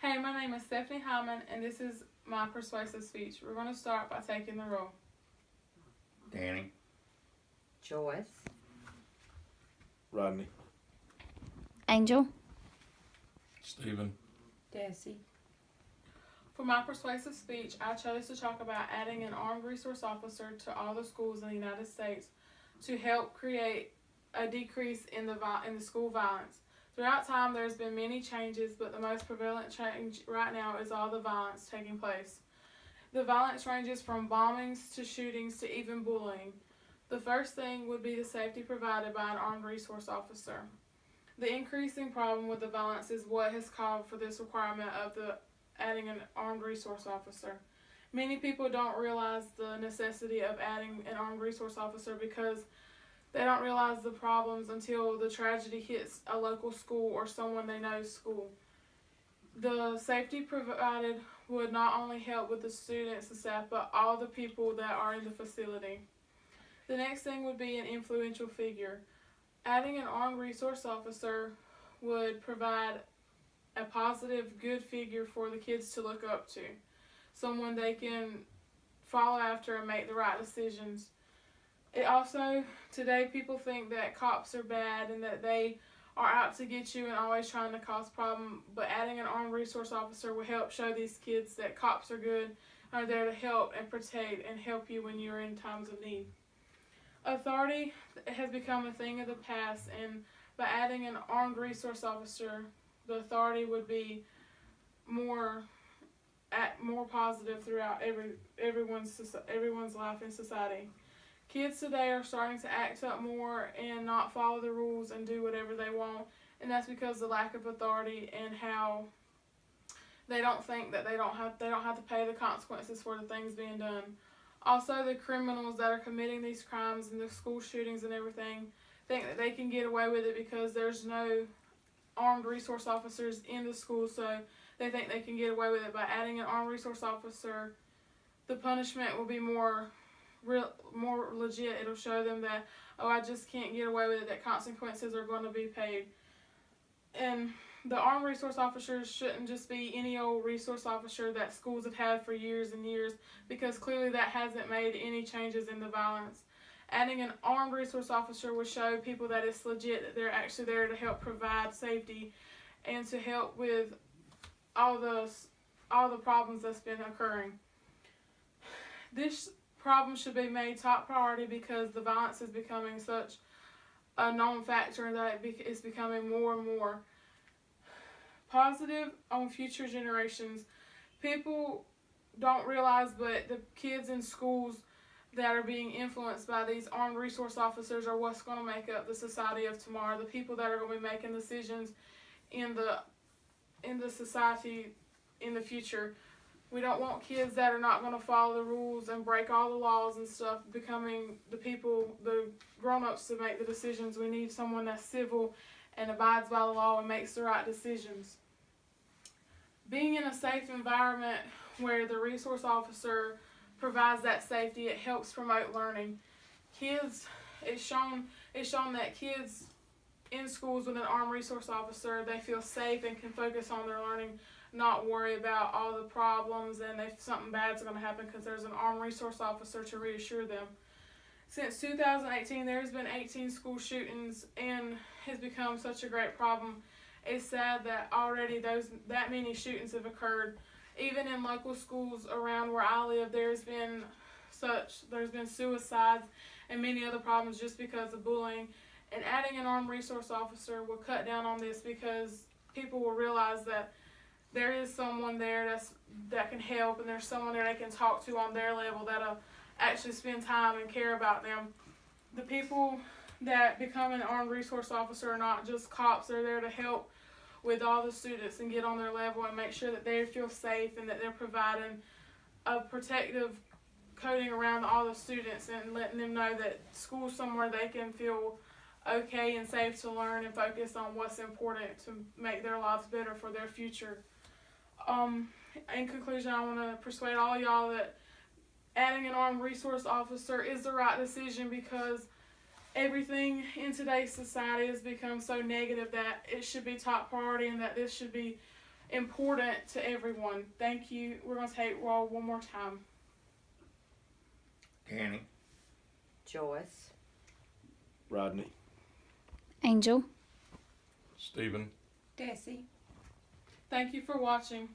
Hey, my name is Stephanie Hyman, and this is my persuasive speech. We're going to start by taking the roll. Danny. Joyce. Rodney. Angel. Stephen. Desi. For my persuasive speech, I chose to talk about adding an armed resource officer to all the schools in the United States to help create a decrease in the school violence. Throughout time, there's been many changes, but the most prevalent change right now is all the violence taking place. The violence ranges from bombings to shootings to even bullying. The first thing would be the safety provided by an armed resource officer. The increasing problem with the violence is what has called for this requirement of adding an armed resource officer. Many people don't realize the necessity of adding an armed resource officer because they don't realize the problems until the tragedy hits a local school or someone they know's school. The safety provided would not only help with the students and staff, but all the people that are in the facility. The next thing would be an influential figure. Adding an armed resource officer would provide a positive, good figure for the kids to look up to. Someone they can follow after and make the right decisions. It also, today people think that cops are bad and that they are out to get you and always trying to cause problems, but adding an armed resource officer will help show these kids that cops are good, are there to help and protect and help you when you're in times of need. Authority has become a thing of the past, and by adding an armed resource officer, the authority would be more positive throughout everyone's life in society. Kids today are starting to act up more and not follow the rules and do whatever they want, and that's because of the lack of authority and how they don't think that they don't have to pay the consequences for the things being done. Also, the criminals that are committing these crimes and the school shootings and everything think that they can get away with it because there's no armed resource officers in the school, so they think they can get away with it. By adding an armed resource officer, the punishment will be more legit. It'll show them that, I just can't get away with it, that consequences are going to be paid. And the armed resource officers shouldn't just be any old resource officer that schools have had for years and years, because clearly that hasn't made any changes in the violence. Adding an armed resource officer would show people that it's legit, that they're actually there to help provide safety and to help with all the problems that's been occurring. This problem should be made top priority because the violence is becoming such a known factor that it's becoming more and more. Positive on future generations. People don't realize, but the kids in schools that are being influenced by these armed resource officers are what's going to make up the society of tomorrow. The people that are going to be making decisions in the society in the future. We don't want kids that are not going to follow the rules and break all the laws and stuff becoming the grown-ups to make the decisions. We need someone that's civil and abides by the law and makes the right decisions. Being in a safe environment where the resource officer provides that safety, it helps promote learning. It's shown that kids in schools with an armed resource officer, they feel safe and can focus on their learning, not worry about all the problems and if something bad's going to happen because there's an armed resource officer to reassure them. Since 2018, there's been 18 school shootings and has become such a great problem. It's sad that already that many shootings have occurred. Even in local schools around where I live, there's been suicides and many other problems just because of bullying. And adding an armed resource officer will cut down on this because people will realize that there is someone there that can help, and there's someone there they can talk to on their level that'll actually spend time and care about them. The people that become an armed resource officer are not just cops. They're there to help with all the students and get on their level and make sure that they feel safe and that they're providing a protective coating around all the students and letting them know that school's somewhere they can feel okay and safe to learn and focus on what's important to make their lives better for their future. In conclusion, I want to persuade all y'all that adding an armed resource officer is the right decision because everything in today's society has become so negative that it should be top priority and that this should be important to everyone. Thank you. We're going to take roll one more time. Danny, Joyce, Rodney, Angel, Stephen. Desi. Thank you for watching.